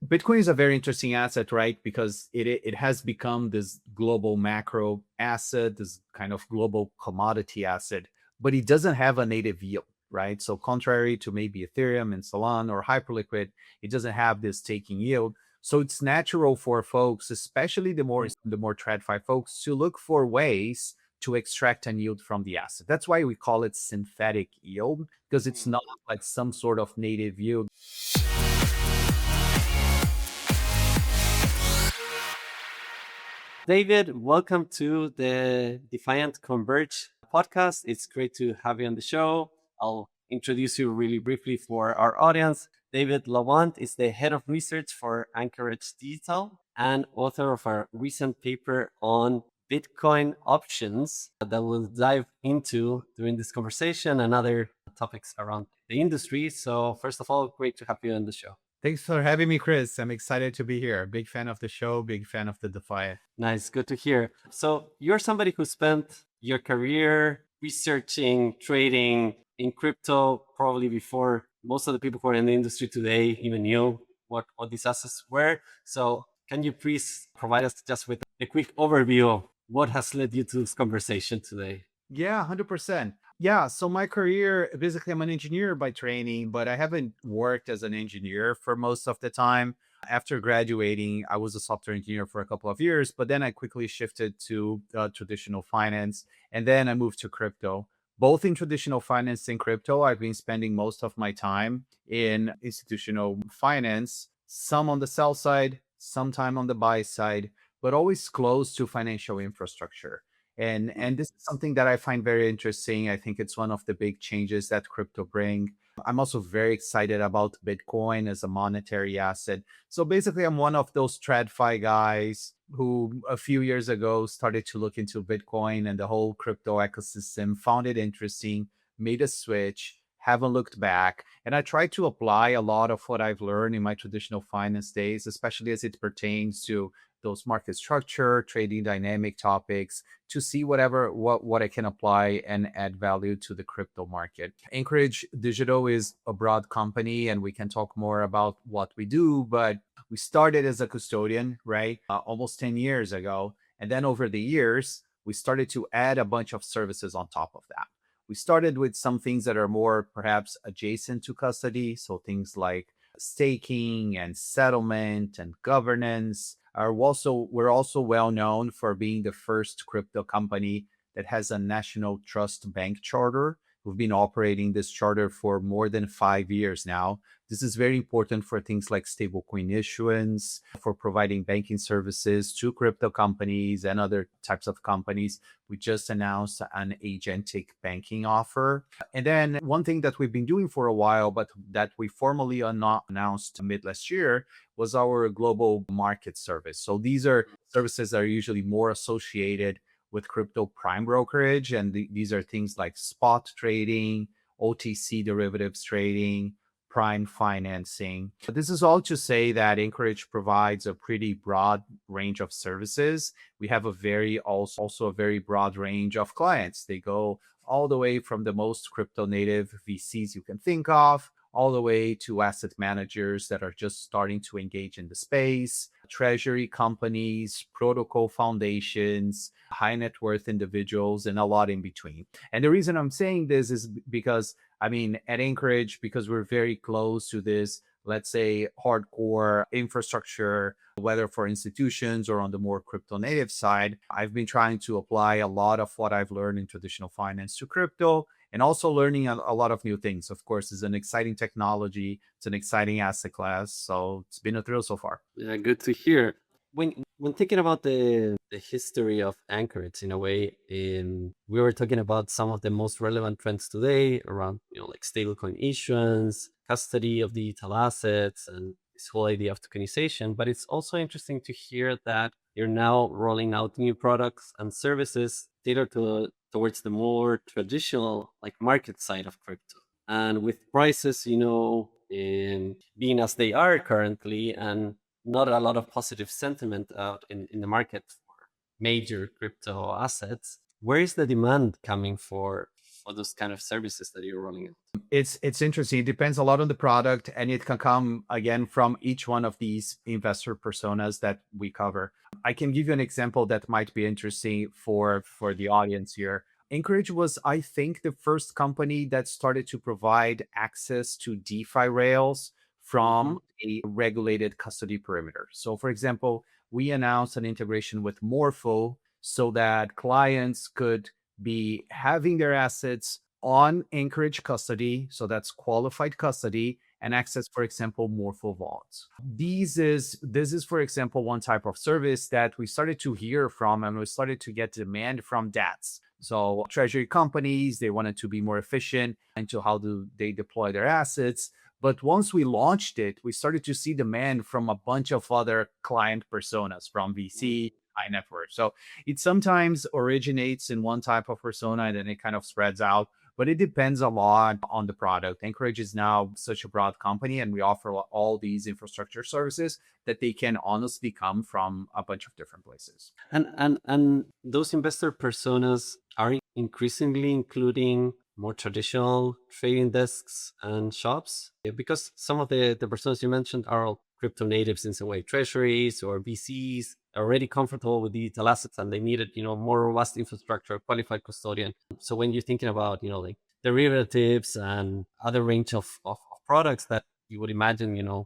Bitcoin is a very interesting asset, right? Because it has become this global macro asset, this kind of global commodity asset, but it doesn't have a native yield, right? So contrary to maybe Ethereum and Solana or Hyperliquid, it doesn't have this taking yield. So it's natural for folks, especially the more TradFi folks, to look for ways to extract an yield from the asset. That's why we call it synthetic yield, because it's not like some sort of native yield. David, welcome to the Defiant Converge podcast. It's great to have you on the show. I'll introduce you really briefly for our audience. David Lawant is the head of research for Anchorage Digital and author of a recent paper on Bitcoin options that we'll dive into during this conversation and other topics around the industry. So, first of all, great to have you on the show. Thanks for having me, Chris. I'm excited to be here. Big fan of the show, big fan of the Defiant. Nice, good to hear. So you're somebody who spent your career researching, trading in crypto, probably before most of the people who are in the industry today even knew what these assets were. So can you please provide us just with a quick overview of what has led you to this conversation today? Yeah, 100%. Yeah, so my career, basically, I'm an engineer by training, but I haven't worked as an engineer for most of the time. After graduating, I was a software engineer for a couple of years, but then I quickly shifted to traditional finance, and then I moved to crypto. Both in traditional finance and crypto, I've been spending most of my time in institutional finance, some on the sell side, some time on the buy side, but always close to financial infrastructure. And this is something that I find very interesting. I think it's one of the big changes that crypto bring. I'm also very excited about Bitcoin as a monetary asset. So basically, I'm one of those TradFi guys who a few years ago started to look into Bitcoin and the whole crypto ecosystem, found it interesting, made a switch, haven't looked back. And I try to apply a lot of what I've learned in my traditional finance days, especially as it pertains to those market structure, trading dynamic topics, to see what I can apply and add value to the crypto market. Anchorage Digital is a broad company, and we can talk more about what we do, but we started as a custodian, right? Almost 10 years ago. And then over the years, we started to add a bunch of services on top of that. We started with some things that are more perhaps adjacent to custody. So things like staking and settlement and governance. We're also well known for being the first crypto company that has a national trust bank charter. We've been operating this charter for more than 5 years now. This is very important for things like stablecoin issuance, for providing banking services to crypto companies and other types of companies. We just announced an agentic banking offer. And then one thing that we've been doing for a while, but that we formally announced mid last year, was our global market service. So these are services that are usually more associated with crypto prime brokerage. And these are things like spot trading, OTC derivatives trading, prime financing. But this is all to say that Anchorage provides a pretty broad range of services. We have also a very broad range of clients. They go all the way from the most crypto native VCs you can think of, all the way to asset managers that are just starting to engage in the space, treasury companies, protocol foundations, high net worth individuals, and a lot in between. And the reason I'm saying this is because, at Anchorage, because we're very close to this, let's say, hardcore infrastructure, whether for institutions or on the more crypto native side, I've been trying to apply a lot of what I've learned in traditional finance to crypto, and also learning a lot of new things. Of course, it's an exciting technology. It's an exciting asset class. So it's been a thrill so far. Yeah, good to hear. When thinking about the history of Anchorage, in a way, we were talking about some of the most relevant trends today around, like stablecoin issuance, custody of digital assets, and this whole idea of tokenization. But it's also interesting to hear that you're now rolling out new products and services tailored towards the more traditional, like, market side of crypto. And with prices, in being as they are currently, and not a lot of positive sentiment out in the market for major crypto assets, where is the demand coming for for those kind of services that you're running? It's interesting. It depends a lot on the product, and it can come again from each one of these investor personas that we cover. I can give you an example that might be interesting for the audience here. Anchorage was, I think, the first company that started to provide access to DeFi rails Mm-hmm. from a regulated custody perimeter. So, for example, we announced an integration with Morpho so that clients could be having their assets on Anchorage custody, so that's qualified custody, and access, for example, Morpho vaults. This is, for example, one type of service that we started to hear from, and we started to get demand from DATs. So treasury companies, they wanted to be more efficient into how do they deploy their assets. But once we launched it, we started to see demand from a bunch of other client personas from VC, high net worth. So it sometimes originates in one type of persona and then it kind of spreads out, but it depends a lot on the product. Anchorage is now such a broad company, and we offer all these infrastructure services that they can honestly come from a bunch of different places. And those investor personas are increasingly including more traditional trading desks and shops. Because some of the personas you mentioned are all crypto natives in some way, treasuries or VCs are already comfortable with digital assets and they needed, more robust infrastructure, qualified custodian. So when you're thinking about, like derivatives and other range of products that you would imagine, a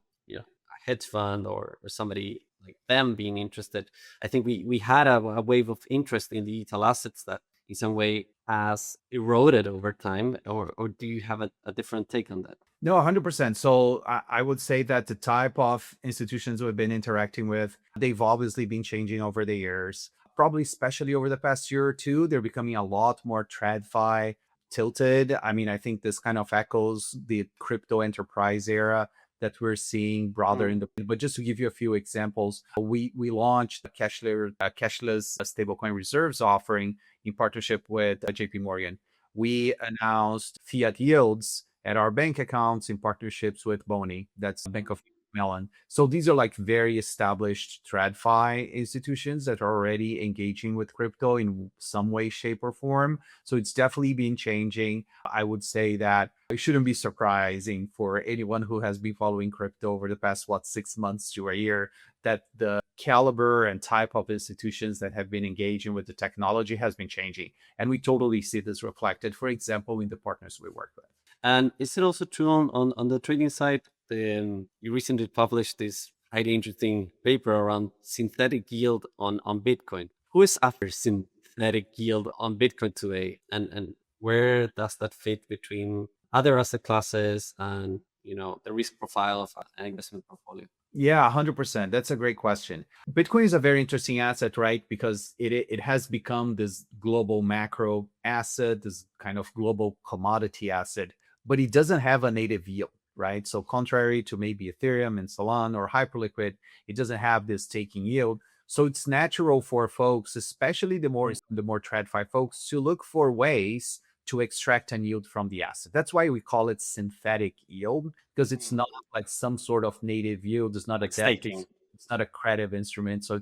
hedge fund or somebody like them being interested, I think we had a wave of interest in digital assets that in some way has eroded over time, or do you have a different take on that? No, 100%. So I would say that the type of institutions we've been interacting with, they've obviously been changing over the years. Probably especially over the past year or two, they're becoming a lot more TradFi tilted. I mean, I think this kind of echoes the crypto enterprise era that we're seeing broader in the. But just to give you a few examples, we launched a cashless stablecoin reserves offering in partnership with JP Morgan. We announced fiat yields at our bank accounts in partnerships with Boni, that's Bank of Mellon. So these are like very established TradFi institutions that are already engaging with crypto in some way, shape, or form. So it's definitely been changing. I would say that it shouldn't be surprising for anyone who has been following crypto over the past, 6 months to a year, that the caliber and type of institutions that have been engaging with the technology has been changing. And we totally see this reflected, for example, in the partners we work with. And is it also true on the trading side? You recently published this highly interesting paper around synthetic yield on Bitcoin. Who is after synthetic yield on Bitcoin today? And where does that fit between other asset classes and the risk profile of an investment portfolio? Yeah, 100%. That's a great question. Bitcoin is a very interesting asset, right? Because it has become this global macro asset, this kind of global commodity asset, but it doesn't have a native yield, right? So contrary to maybe Ethereum and Solana or Hyperliquid, it doesn't have this taking yield. So it's natural for folks, especially the more TradFi folks, to look for ways to extract an yield from the asset. That's why we call it synthetic yield, because it's not like some sort of native yield. It's not a Like debt. staking. It's not a credit instrument. So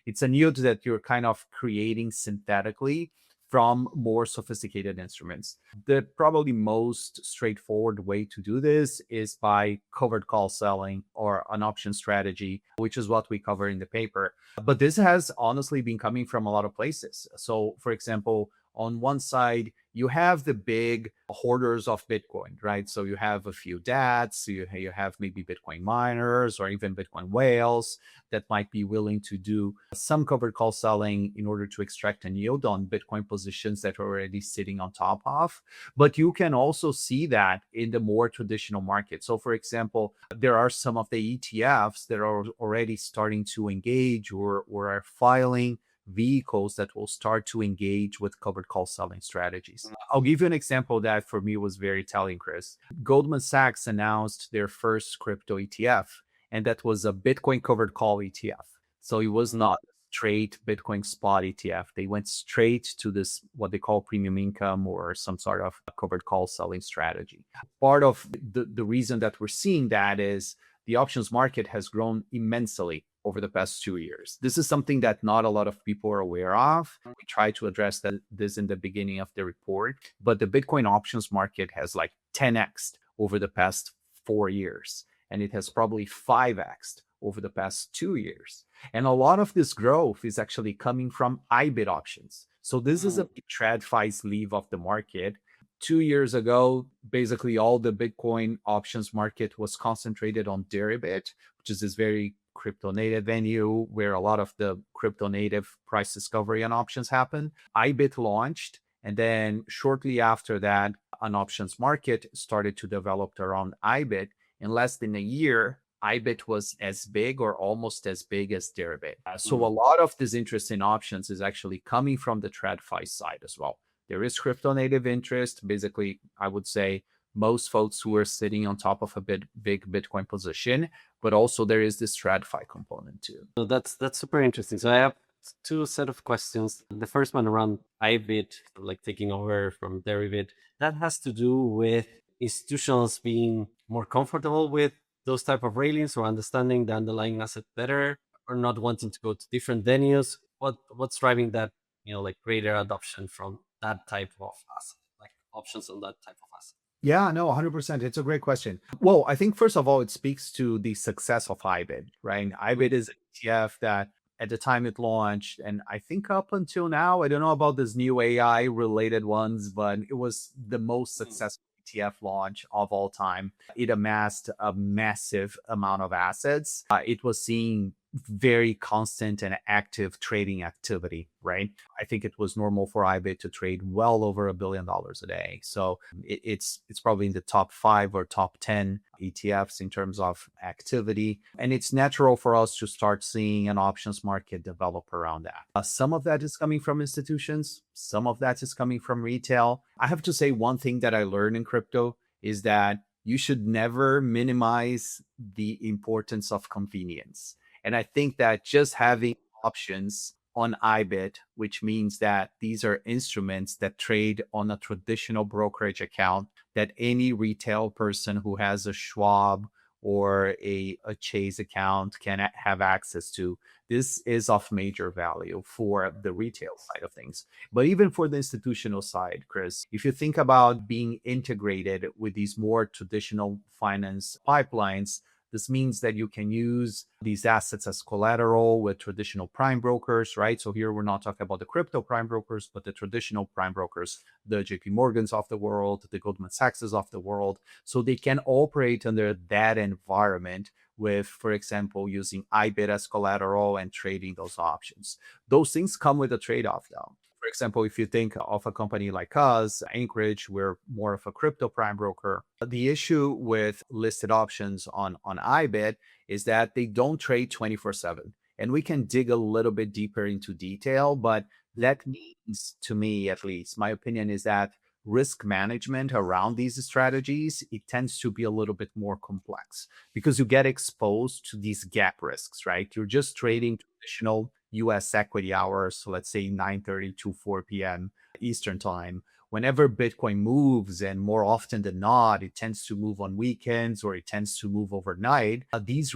it's a yield that you're kind of creating synthetically from more sophisticated instruments. The probably most straightforward way to do this is by covered call selling or an option strategy, which is what we cover in the paper. But this has honestly been coming from a lot of places. So, for example, on one side, you have the big hoarders of Bitcoin, right? So you have a few DATs, you have maybe Bitcoin miners or even Bitcoin whales that might be willing to do some covered call selling in order to extract a yield on Bitcoin positions that are already sitting on top of. But you can also see that in the more traditional market. So, for example, there are some of the ETFs that are already starting to engage or are filing vehicles that will start to engage with covered call selling strategies. I'll give you an example that for me was very telling, Chris. Goldman Sachs announced their first crypto ETF, and that was a Bitcoin covered call ETF. So it was not a straight Bitcoin spot ETF. They went straight to this, what they call premium income or some sort of covered call selling strategy. Part of the reason that we're seeing that is the options market has grown immensely over the past 2 years. This is something that not a lot of people are aware of. We try to address this in the beginning of the report, but the Bitcoin options market has like 10x over the past 4 years, and it has probably 5x over the past 2 years. And a lot of this growth is actually coming from IBIT options. So this is a TradFi sleeve of the market. 2 years ago, basically all the Bitcoin options market was concentrated on Deribit, which is this very crypto native venue where a lot of the crypto native price discovery on options happen. IBIT launched, and then shortly after that, an options market started to develop around IBIT. In less than a year, IBIT was as big or almost as big as Deribit. So a lot of this interest in options is actually coming from the TradFi side as well. There is crypto native interest. Basically, I would say most folks who are sitting on top of a big Bitcoin position, but also there is this TradFi component too. So that's super interesting. So I have two set of questions. The first one around IBIT, like taking over from Deribit, that has to do with institutions being more comfortable with those type of railings or understanding the underlying asset better, or not wanting to go to different venues. What's driving that, like greater adoption from that type of asset, like options on that type of asset? Yeah, no, 100%. It's a great question. Well, I think first of all, it speaks to the success of IBIT, right? IBIT is an ETF that at the time it launched, and I think up until now, I don't know about this new AI related ones, but it was the most successful ETF launch of all time. It amassed a massive amount of assets. It was seeing very constant and active trading activity, right? I think it was normal for IBIT to trade well over $1 billion a day. So it's probably in the top 5 or top 10 ETFs in terms of activity. And it's natural for us to start seeing an options market develop around that. Some of that is coming from institutions. Some of that is coming from retail. I have to say one thing that I learned in crypto is that you should never minimize the importance of convenience. And I think that just having options on IBIT, which means that these are instruments that trade on a traditional brokerage account that any retail person who has a Schwab or a Chase account can have access to. This is of major value for the retail side of things. But even for the institutional side, Chris, if you think about being integrated with these more traditional finance pipelines, this means that you can use these assets as collateral with traditional prime brokers, right? So here we're not talking about the crypto prime brokers, but the traditional prime brokers, the JP Morgans of the world, the Goldman Sachses of the world. So they can operate under that environment with, for example, using IBIT as collateral and trading those options. Those things come with a trade-off though. For example, if you think of a company like us, Anchorage, we're more of a crypto prime broker. The issue with listed options on IBIT is that they don't trade 24/7. And we can dig a little bit deeper into detail, but that means, to me at least, my opinion is that risk management around these strategies, it tends to be a little bit more complex because you get exposed to these gap risks, right? You're just trading traditional US equity hours, so let's say 9:30 to 4 p.m. Eastern time. Whenever Bitcoin moves, and more often than not, it tends to move on weekends or it tends to move overnight. These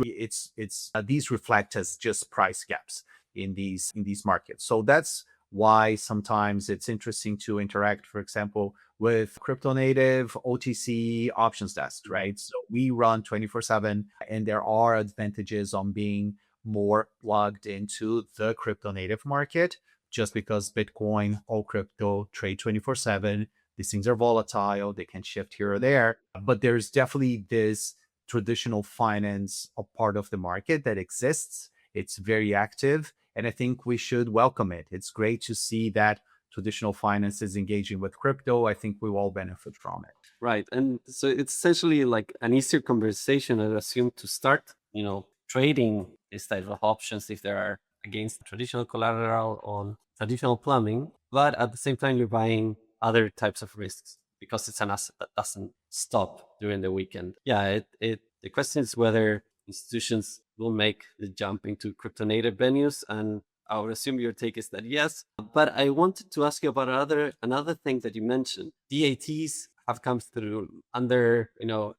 reflect as just price gaps in these markets. So that's why sometimes it's interesting to interact, for example, with crypto native OTC options desks, right? So we run 24/7, and there are advantages on being more plugged into the crypto native market just because Bitcoin or crypto trade 24/7. These things are volatile, they can shift here or there, but there's definitely this traditional finance a part of the market that exists. It's very active, and I think we should welcome it. It's great to see that traditional finance is engaging with crypto. I think we will all benefit from it. Right. And so it's essentially like an easier conversation, I assume, to start, trading this type of options if they are against traditional collateral on traditional plumbing. But at the same time, you're buying other types of risks because it's an asset that doesn't stop during the weekend. Yeah, the question is whether institutions will make the jump into crypto native venues, and I would assume your take is that yes. But I wanted to ask you about another thing that you mentioned. DATs have come through under,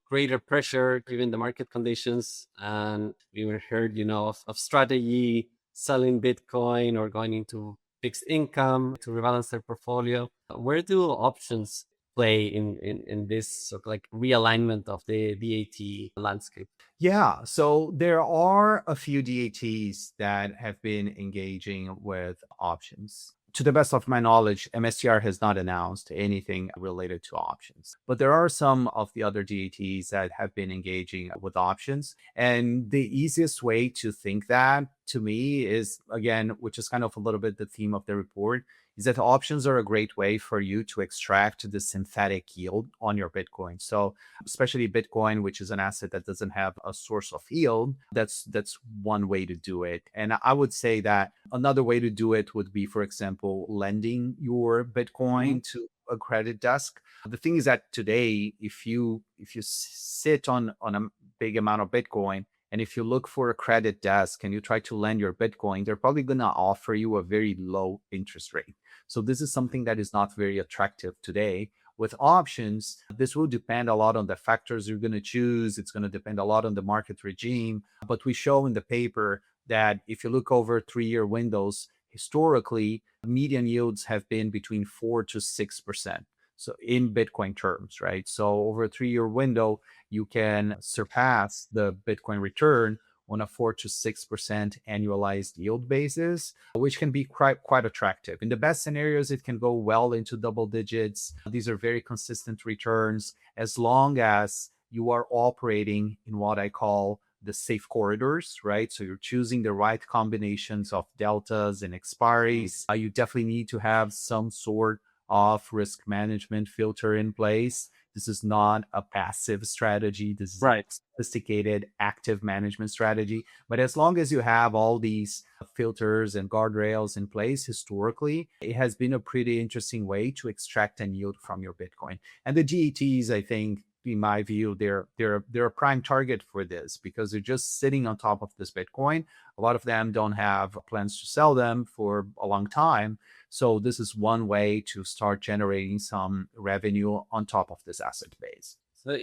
greater pressure given the market conditions. And we were heard, of strategy, selling Bitcoin or going into fixed income to rebalance their portfolio. Where do options play in this sort of like realignment of the DAT landscape? Yeah, so there are a few DATs that have been engaging with options. To the best of my knowledge, MSTR has not announced anything related to options, but there are some of the other DATs that have been engaging with options. And the easiest way to think that to me is, again, which is kind of a little bit the theme of the report, is that options are a great way for you to extract the synthetic yield on your Bitcoin. So especially Bitcoin, which is an asset that doesn't have a source of yield. That's one way to do it. And I would say that another way to do it would be, for example, lending your Bitcoin to a credit desk. The thing is that today, if you sit on a big amount of Bitcoin, and if you look for a credit desk and you try to lend your Bitcoin, they're probably going to offer you a very low interest rate. So this is something that is not very attractive today. With options, this will depend a lot on the factors you're going to choose. It's going to depend a lot on the market regime. But we show in the paper that if you look over 3-year windows, historically, median yields have been between 4 to 6%. So in Bitcoin terms, right? So over a 3-year window, you can surpass the Bitcoin return on a 4 to 6% annualized yield basis, which can be quite attractive. In the best scenarios, it can go well into double digits. These are very consistent returns as long as you are operating in what I call the safe corridors, right? So you're choosing the right combinations of deltas and expiries. You definitely need to have some sort of risk management filter in place. This is not a passive strategy. This is Right. a sophisticated active management strategy. But as long as you have all these filters and guardrails in place, historically, it has been a pretty interesting way to extract and yield from your Bitcoin. And the GETs, I think, in my view, they're a prime target for this because they're just sitting on top of this Bitcoin. A lot of them don't have plans to sell them for a long time. So this is one way to start generating some revenue on top of this asset base. So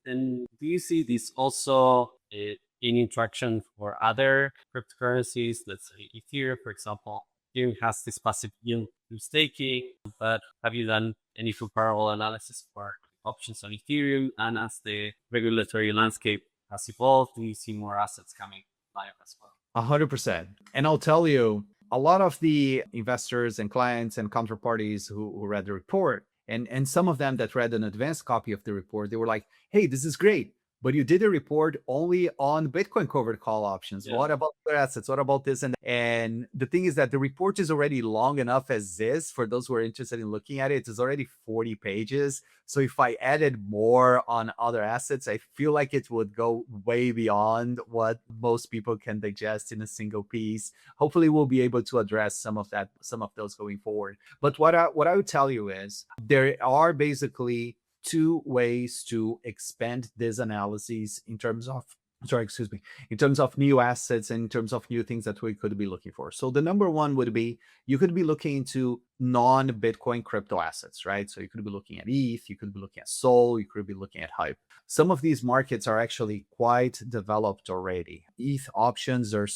and do you see this also in interaction for other cryptocurrencies? Let's say Ethereum, for example. Ethereum has this passive yield through staking, but have you done any comparable analysis for options on Ethereum? And as the regulatory landscape has evolved, do you see more assets coming live as well? 100%. And I'll tell you, a lot of the investors and clients and counterparties who read the report, and some of them that read an advanced copy of the report, they were like, hey, this is great. But you did a report only on Bitcoin covered call options. Yeah. What about other assets? What about this? And the thing is that the report is already long enough as is. For those who are interested in looking at it, it's already 40 pages. So if I added more on other assets, I feel like it would go way beyond what most people can digest in a single piece. Hopefully, we'll be able to address some of those going forward. But what I would tell you is there are basically two ways to expand this analysis in terms of in terms of new assets and in terms of new things that we could be looking for. So the number one would be you could be looking into non-Bitcoin crypto assets, right? So you could be looking at ETH, you could be looking at Sol, you could be looking at Hype. Some of these markets are actually quite developed already. ETH options are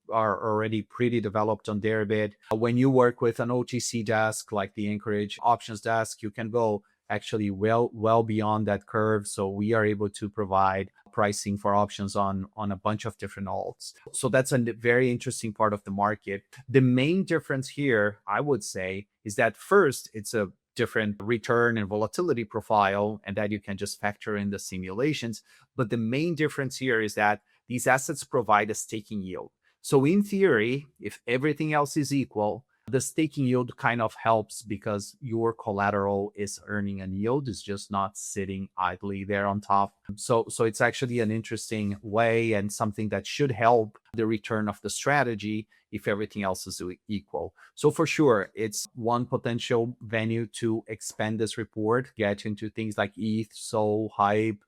already pretty developed on Deribit. When you work with an OTC desk like the Anchorage options desk, you can go actually well beyond that curve. So we are able to provide pricing for options on a bunch of different alts. So that's a very interesting part of the market. The main difference here, I would say, is that first, it's a different return and volatility profile, and that you can just factor in the simulations. But the main difference here is that these assets provide a staking yield. So in theory, if everything else is equal, the staking yield kind of helps because your collateral is earning a yield. It's just not sitting idly there on top. So it's actually an interesting way and something that should help the return of the strategy if everything else is equal. So for sure, it's one potential venue to expand this report, get into things like ETH, SOL, HYPE.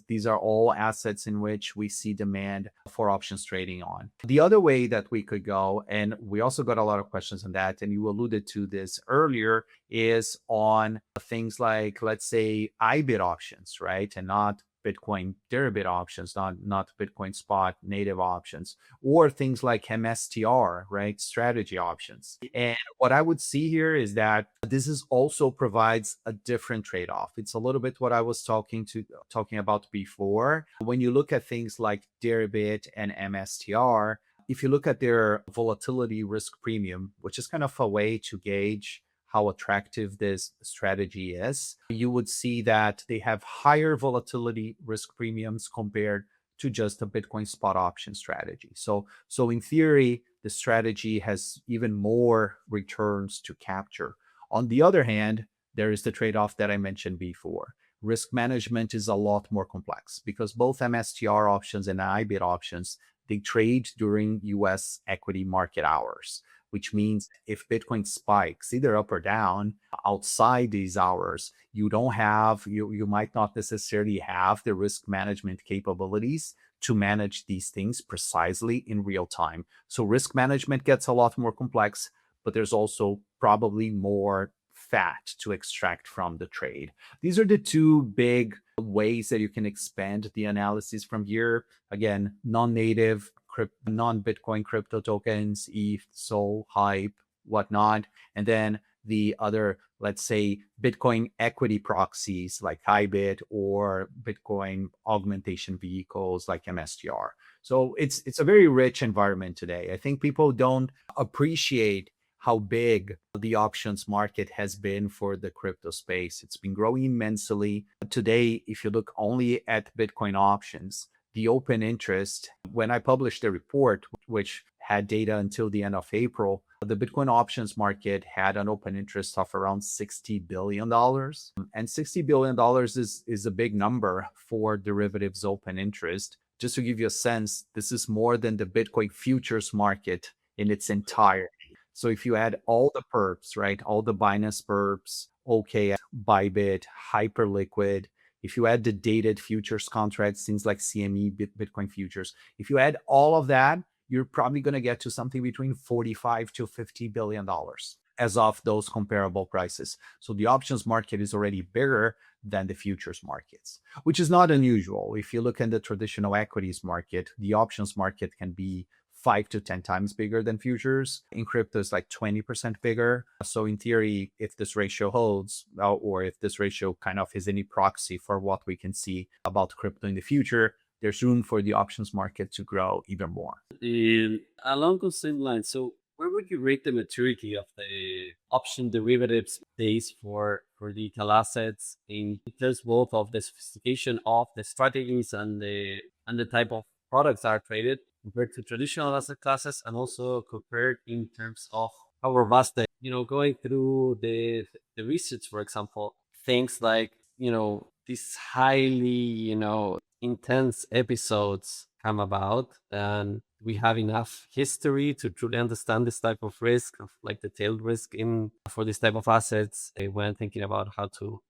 These are all assets in which we see demand for options trading on. The other way that we could go, and we also got a lot of questions on that, and you alluded to this earlier, is on things like, let's say, IBIT options, right? And not Bitcoin derivative options, not Bitcoin spot native options, or things like MSTR, right? Strategy options. And what I would see here is that this is also provides a different trade-off. It's a little bit what I was talking about before. When you look at things like Deribit and MSTR, if you look at their volatility risk premium, which is kind of a way to gauge how attractive this strategy is, you would see that they have higher volatility risk premiums compared to just a Bitcoin spot option strategy. So in theory, the strategy has even more returns to capture. On the other hand, there is the trade-off that I mentioned before. Risk management is a lot more complex because both MSTR options and IBIT options, they trade during US equity market hours, which means if Bitcoin spikes either up or down outside these hours, you might not necessarily have the risk management capabilities to manage these things precisely in real time. So risk management gets a lot more complex, but there's also probably more fat to extract from the trade. These are the two big ways that you can expand the analysis from here. Again, non-native, non-Bitcoin crypto tokens, ETH, SOL, HYPE, whatnot. And then the other, let's say, Bitcoin equity proxies like HYBIT or Bitcoin augmentation vehicles like MSTR. So it's a very rich environment today. I think people don't appreciate how big the options market has been for the crypto space. It's been growing immensely. Today, if you look only at Bitcoin options, the open interest, when I published the report, which had data until the end of April, the Bitcoin options market had an open interest of around $60 billion. And $60 billion is a big number for derivatives open interest. Just to give you a sense, this is more than the Bitcoin futures market in its entirety. So if you add all the perps, right, all the Binance perps, OKX, Bybit, Hyperliquid, if you add the dated futures contracts, things like CME, Bitcoin futures, if you add all of that, you're probably going to get to something between $45 to $50 billion as of those comparable prices. So the options market is already bigger than the futures markets, which is not unusual. If you look at the traditional equities market, the options market can be 5 to 10 times bigger than futures. In crypto, it's like 20% bigger. So in theory, if this ratio holds, or if this ratio kind of is any proxy for what we can see about crypto in the future, there's room for the options market to grow even more. And along those same lines, so where would you rate the maturity of the option derivatives space for digital assets in terms both of the sophistication of the strategies and the type of products that are traded compared to traditional asset classes, and also compared in terms of how robust they, going through the research, for example, things like, these highly, intense episodes come about, and we have enough history to truly understand this type of risk, of like the tail risk in for this type of assets, when thinking about how to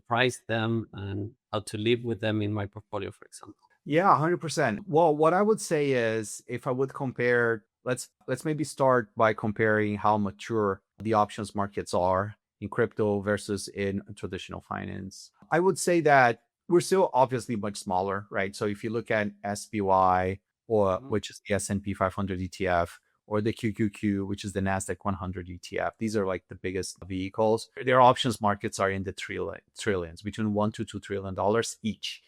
price them and how to live with them in my portfolio, for example. Yeah, 100%. Well, what I would say is if I would compare, let's maybe start by comparing how mature the options markets are in crypto versus in traditional finance. I would say that we're still obviously much smaller, right? So if you look at SPY, or which is the S&P 500 ETF, or the QQQ, which is the Nasdaq 100 ETF. These are like the biggest vehicles. Their options markets are in the trillions, between $1 to $2 trillion each.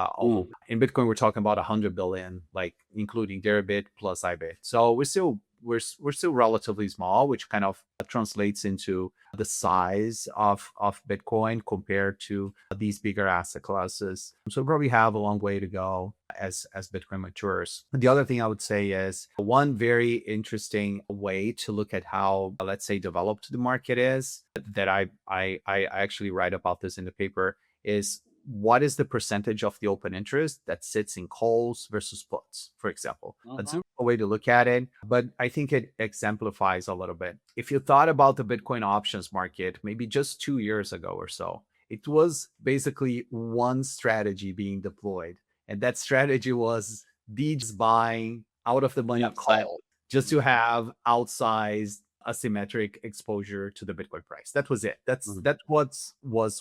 In Bitcoin, we're talking about 100 billion, like including Deribit plus IBIT. So we're still relatively small, which kind of translates into the size of Bitcoin compared to these bigger asset classes. So we probably have a long way to go as Bitcoin matures. The other thing I would say is one very interesting way to look at how, let's say, developed the market is, that I actually write about this in the paper, is what is the percentage of the open interest that sits in calls versus puts, for example. That's a way to look at it, but I think it exemplifies a little bit. If you thought about the Bitcoin options market, maybe just 2 years ago or so, it was basically one strategy being deployed. And that strategy was DJs buying out of the money call just to have outsized asymmetric exposure to the Bitcoin price. That was it. That's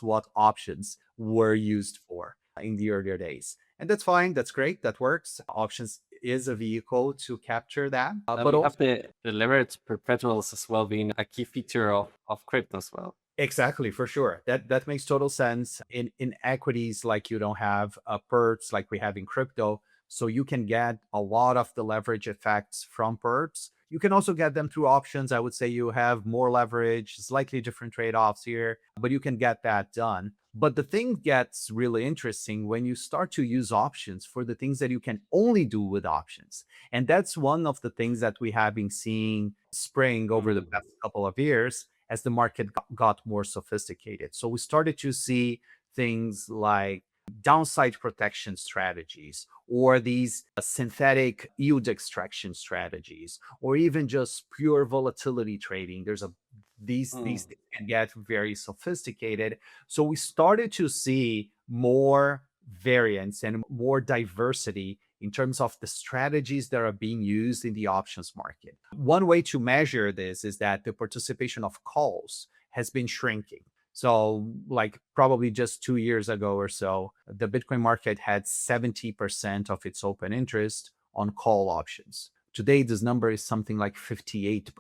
what options were used for in the earlier days. And that's fine. That's great. That works. Options is a vehicle to capture that. But we have the leverage perpetuals as well being a key feature of crypto as well. Exactly, for sure. That makes total sense. In equities, like you don't have perps like we have in crypto, so you can get a lot of the leverage effects from perps. You can also get them through options. I would say you have more leverage, slightly different trade-offs here, but you can get that done. But the thing gets really interesting when you start to use options for the things that you can only do with options. And that's one of the things that we have been seeing spring over the past couple of years as the market got more sophisticated. So we started to see things like downside protection strategies, or these synthetic yield extraction strategies, or even just pure volatility trading. These things can get very sophisticated. So we started to see more variance and more diversity in terms of the strategies that are being used in the options market. One way to measure this is that the participation of calls has been shrinking. So, like probably just 2 years ago or so, the Bitcoin market had 70% of its open interest on call options. Today, this number is something like 58%.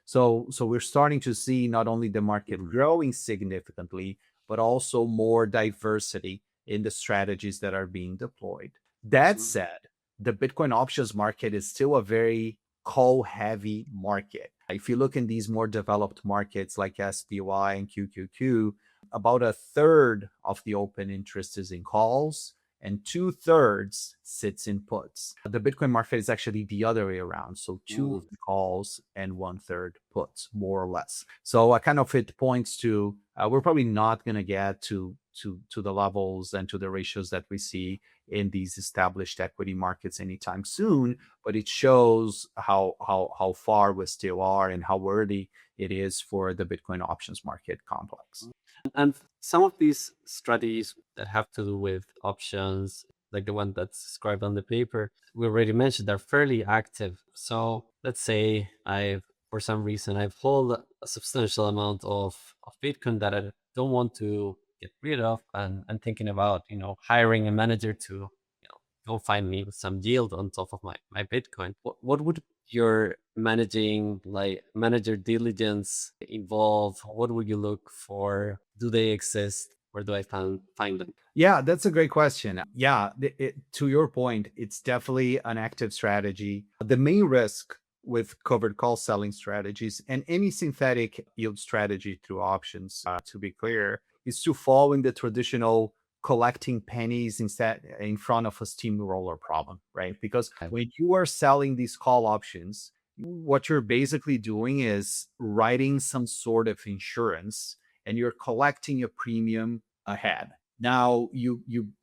So we're starting to see not only the market growing significantly, but also more diversity in the strategies that are being deployed. That said, the Bitcoin options market is still a very call heavy market. If you look in these more developed markets like SPY and QQQ, about a third of the open interest is in calls and 2/3 sits in puts. The Bitcoin market is actually the other way around. So two calls and 1/3 puts, more or less. So kind of it points to we're probably not going to get to the levels and to the ratios that we see in these established equity markets anytime soon, but it shows how far we still are and how early it is for the Bitcoin options market complex. And some of these strategies that have to do with options, like the one that's described on the paper, we already mentioned, are fairly active. So let's say for some reason, I've held a substantial amount of Bitcoin that I don't want to get rid of, and thinking about, hiring a manager to, go find me some yield on top of my Bitcoin. What would your manager diligence involve? What would you look for? Do they exist? Where do I find them? Yeah, that's a great question. Yeah, to your point, it's definitely an active strategy. The main risk with covered call selling strategies and any synthetic yield strategy through options, to be clear, is to fall in the traditional collecting pennies instead in front of a steamroller problem, right? Because when you are selling these call options, what you're basically doing is writing some sort of insurance and you're collecting a premium ahead. Now,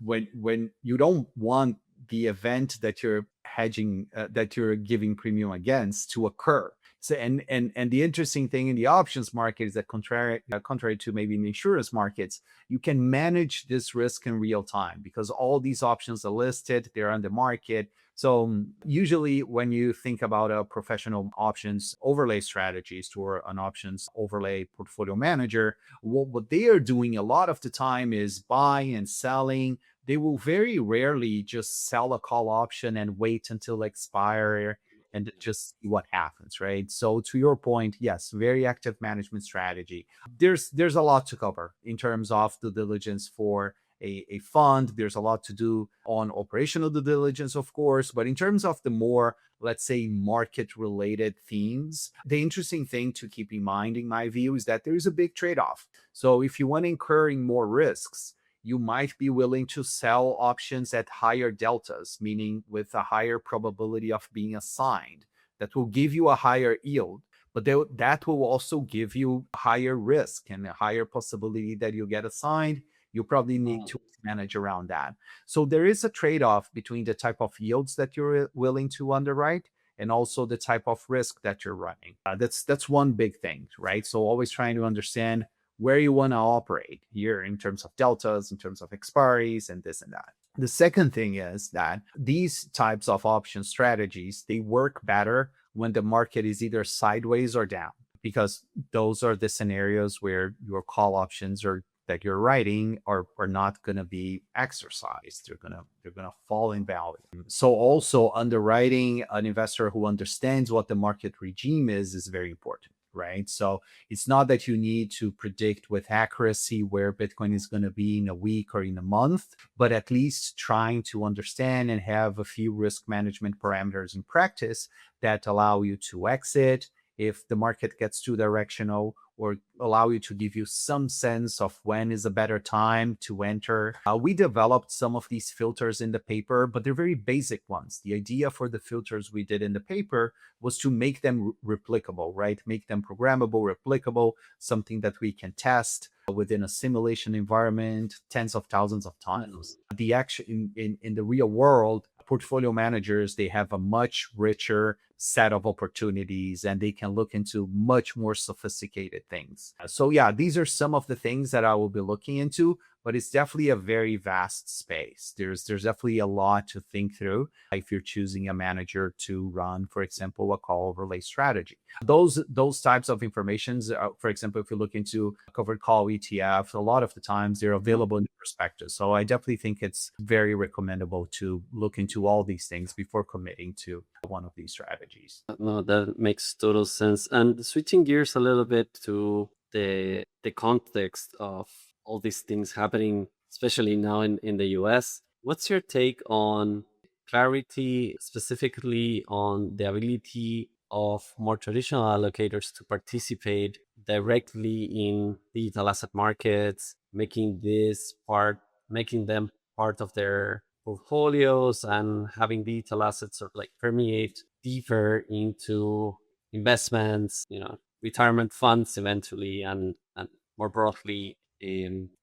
when you don't want the event that you're hedging, that you're giving premium against, to occur. So, and the interesting thing in the options market is that contrary to maybe in insurance markets, you can manage this risk in real time because all these options are listed, they're on the market. So usually when you think about a professional options overlay strategist or an options overlay portfolio manager, what they are doing a lot of the time is buying and selling. They will very rarely just sell a call option and wait until expire and just see what happens, right? So to your point, yes, very active management strategy. There's a lot to cover in terms of due diligence for a fund. There's a lot to do on operational due diligence, of course, but in terms of the more, let's say, market related themes, the interesting thing to keep in mind, in my view, is that there is a big trade-off. So if you want to incur more risks, you might be willing to sell options at higher deltas, meaning with a higher probability of being assigned. That will give you a higher yield, but that will also give you higher risk and a higher possibility that you get assigned you probably need to manage around that. So there is a trade-off between the type of yields that you're willing to underwrite and also the type of risk that you're running. That's one big thing, right? So always trying to understand where you want to operate here in terms of deltas, in terms of expiries, and this and that. The second thing is that these types of option strategies, they work better when the market is either sideways or down, because those are the scenarios where your call options are that you're writing are not going to be exercised. They're going to fall in value. So also underwriting an investor who understands what the market regime is very important, right? So it's not that you need to predict with accuracy where Bitcoin is going to be in a week or in a month, but at least trying to understand and have a few risk management parameters in practice that allow you to exit if the market gets too directional, or allow you to give you some sense of when is a better time to enter. We developed some of these filters in the paper, but they're very basic ones. The idea for the filters we did in the paper was to make them replicable, right? Make them programmable, replicable, something that we can test within a simulation environment tens of thousands of times. The action in the real world, portfolio managers, they have a much richer set of opportunities and they can look into much more sophisticated things. So yeah, these are some of the things that I will be looking into, but it's definitely a very vast space. There's definitely a lot to think through if you're choosing a manager to run, for example, a call overlay strategy. Those types of informations, for example, if you look into covered call ETF, a lot of the times they're available in the prospectus. So I definitely think it's very recommendable to look into all these things before committing to one of these strategies. No, that makes total sense. And switching gears a little bit to the context of all these things happening, especially now in the US, what's your take on clarity, specifically on the ability of more traditional allocators to participate directly in digital asset markets, making them part of their portfolios and having digital assets sort of like permeate deeper into investments, retirement funds eventually, and more broadly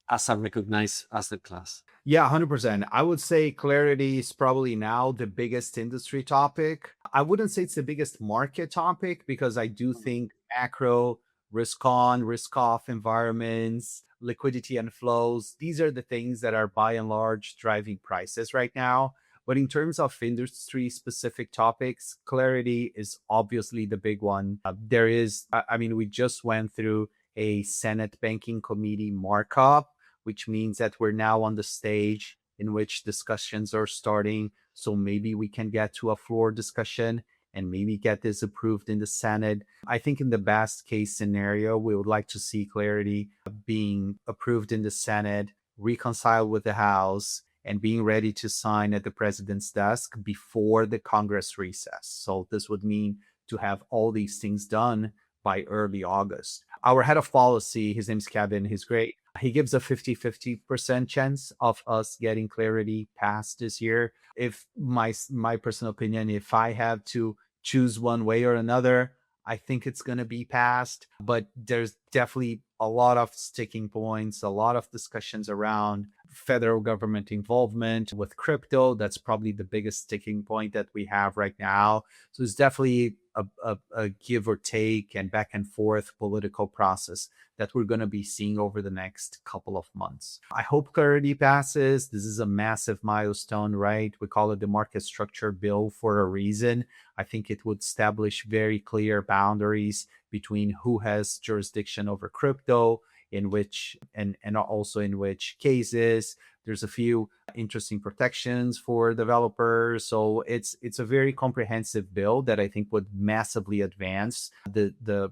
as a recognized asset class? Yeah, 100%. I would say clarity is probably now the biggest industry topic. I wouldn't say it's the biggest market topic because I do think macro, risk on, risk off environments, liquidity and flows, these are the things that are by and large driving prices right now. But in terms of industry specific topics, clarity is obviously the big one. I mean, we just went through a Senate Banking Committee markup, which means that we're now on the stage in which discussions are starting. So maybe we can get to a floor discussion and maybe get this approved in the Senate. I think in the best case scenario, we would like to see clarity being approved in the Senate, reconciled with the House, and being ready to sign at the president's desk before the Congress recess. So this would mean to have all these things done by early August. Our head of policy, his name's Kevin, he's great. He gives a 50-50% chance of us getting clarity passed this year. If my personal opinion, if I have to choose one way or another, I think it's going to be passed. But there's definitely a lot of sticking points, a lot of discussions around federal government involvement with crypto. That's probably the biggest sticking point that we have right now. So it's definitely a give or take and back and forth political process that we're going to be seeing over the next couple of months. I hope clarity passes. This is a massive milestone, right? We call it the market structure bill for a reason. I think it would establish very clear boundaries between who has jurisdiction over crypto, in which and also in which cases. There's a few interesting protections for developers. So it's a very comprehensive bill that I think would massively advance the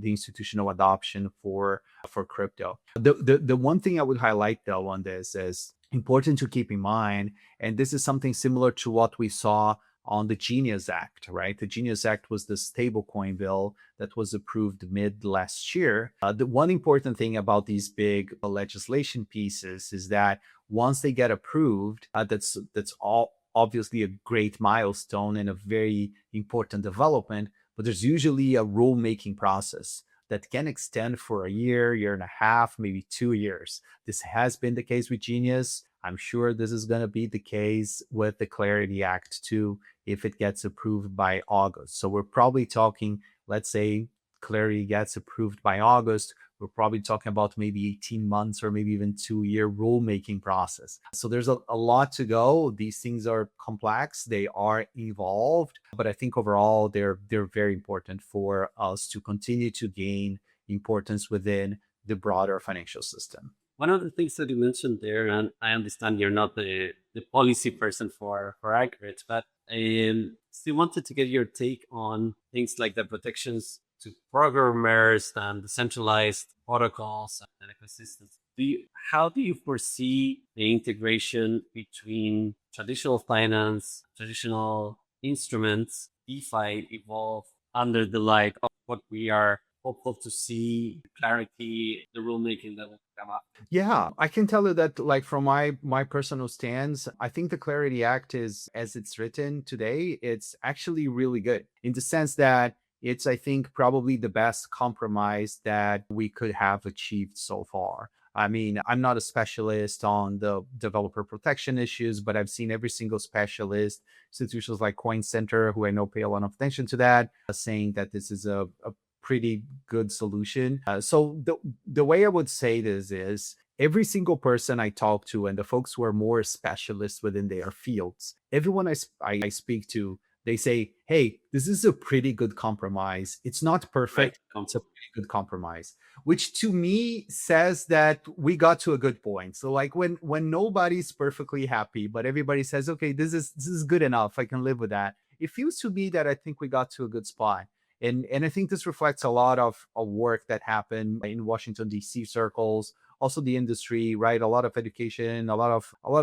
institutional adoption for crypto. The one thing I would highlight though on this is important to keep in mind, and this is something similar to what we saw on the Genius Act, right? The Genius Act was the stablecoin bill that was approved mid last year. The one important thing about these big legislation pieces is that once they get approved, that's all obviously a great milestone and a very important development. But there's usually a rulemaking process that can extend for a year and a half, maybe 2 years. This has been the case with Genius. I'm sure this is going to be the case with the Clarity Act too, if it gets approved by August. So we're probably talking, let's say Clarity gets approved by August, we're probably talking about maybe 18 months or maybe even 2 year rulemaking process. So there's a lot to go. These things are complex, they are involved, but I think overall they're very important for us to continue to gain importance within the broader financial system. One of the things that you mentioned there, and I understand you're not the policy person for Anchorage, but still wanted to get your take on things like the protections to programmers and decentralized protocols and ecosystems. How do you foresee the integration between traditional finance, traditional instruments, DeFi evolve under the light of what we are hopeful to see, clarity, the rulemaking that will come up? Yeah, I can tell you that, like, from my personal stance, I think the Clarity Act is, as it's written today, it's actually really good in the sense that it's, I think, probably the best compromise that we could have achieved so far. I mean, I'm not a specialist on the developer protection issues, but I've seen every single specialist, institutions like Coin Center, who I know pay a lot of attention to that, saying that this is a pretty good solution. So the way I would say this is, every single person I talk to and the folks who are more specialists within their fields, everyone I speak to, they say, hey, this is a pretty good compromise. It's not Right. perfect. It's a pretty good compromise, which to me says that we got to a good point. So like when nobody's perfectly happy, but everybody says, okay, this is good enough. I can live with that. It feels to me that I think we got to a good spot. And I think this reflects a lot of work that happened in Washington D.C. circles, also the industry, right? A lot of education, a lot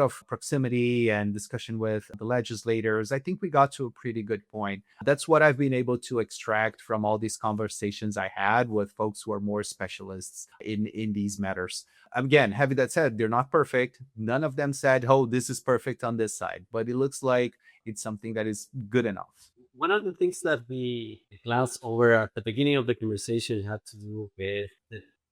of proximity and discussion with the legislators. I think we got to a pretty good point. That's what I've been able to extract from all these conversations I had with folks who are more specialists in these matters. Again, having that said, they're not perfect. None of them said, "Oh, this is perfect on this side," but it looks like it's something that is good enough. One of the things that we glanced over at the beginning of the conversation had to do with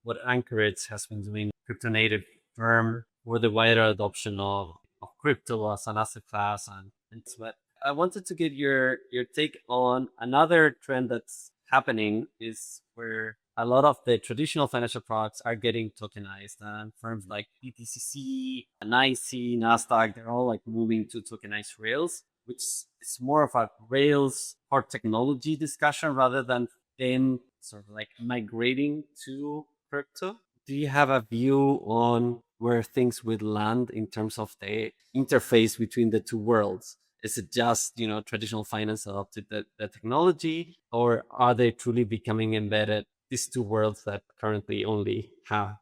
what Anchorage has been doing, crypto native firm, for the wider adoption of crypto as an asset class. And but I wanted to get your take on another trend that's happening is where a lot of the traditional financial products are getting tokenized, and firms like BTCC, NIC, Nasdaq, they're all like moving to tokenized rails, which is more of a Rails hard technology discussion rather than them sort of like migrating to crypto. Do you have a view on where things would land in terms of the interface between the two worlds? Is it just, traditional finance adopted the technology, or are they truly becoming embedded, these two worlds that currently only have,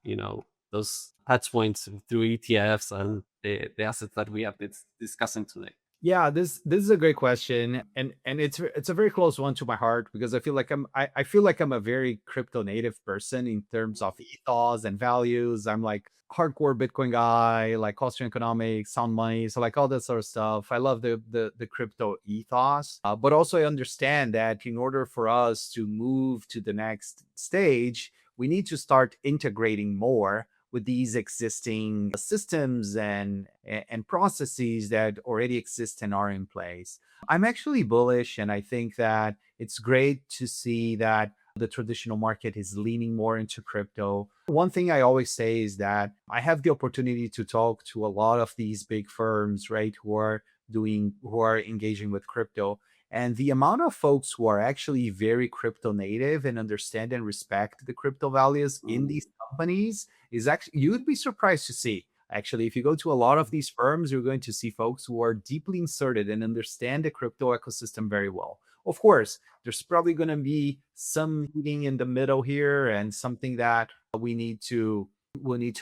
those touch points through ETFs and the assets that we have been discussing today? Yeah, this is a great question, and it's a very close one to my heart because I feel like I'm a very crypto native person in terms of ethos and values. I'm like hardcore Bitcoin guy, like Austrian economics, sound money, so like all that sort of stuff. I love the crypto ethos, but also I understand that in order for us to move to the next stage, we need to start integrating more with these existing systems and processes that already exist and are in place. I'm actually bullish, and I think that it's great to see that the traditional market is leaning more into crypto. One thing I always say is that I have the opportunity to talk to a lot of these big firms, right, who are engaging with crypto. And the amount of folks who are actually very crypto native and understand and respect the crypto values in Mm. these companies is actually, you'd be surprised to see. Actually, if you go to a lot of these firms, you're going to see folks who are deeply inserted and understand the crypto ecosystem very well. Of course, there's probably going to be some meeting in the middle here and something that we need to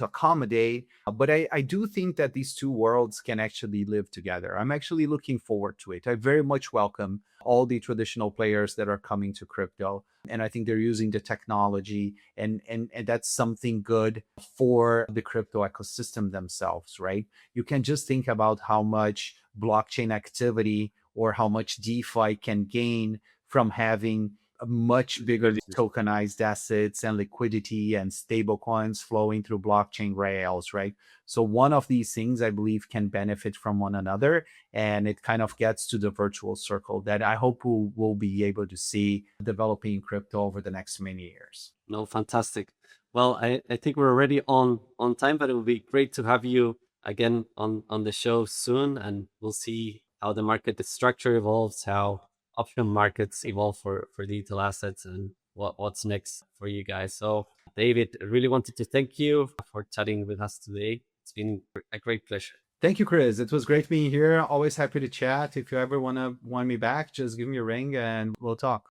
accommodate. But I do think that these two worlds can actually live together. I'm actually looking forward to it. I very much welcome all the traditional players that are coming to crypto. And I think they're using the technology, and that's something good for the crypto ecosystem themselves, right? You can just think about how much blockchain activity or how much DeFi can gain from having much bigger tokenized assets and liquidity and stable coins flowing through blockchain rails, right? So one of these things I believe can benefit from one another, and it kind of gets to the virtual circle that I hope we'll be able to see developing in crypto over the next many years. No, fantastic. Well, I think we're already on time, but it will be great to have you again on the show soon, and we'll see how the market structure evolves, how option markets evolve for digital assets, and what's next for you guys. So, David, I really wanted to thank you for chatting with us today. It's been a great pleasure. Thank you, Chris. It was great being here. Always happy to chat. If you ever want me back, just give me a ring and we'll talk.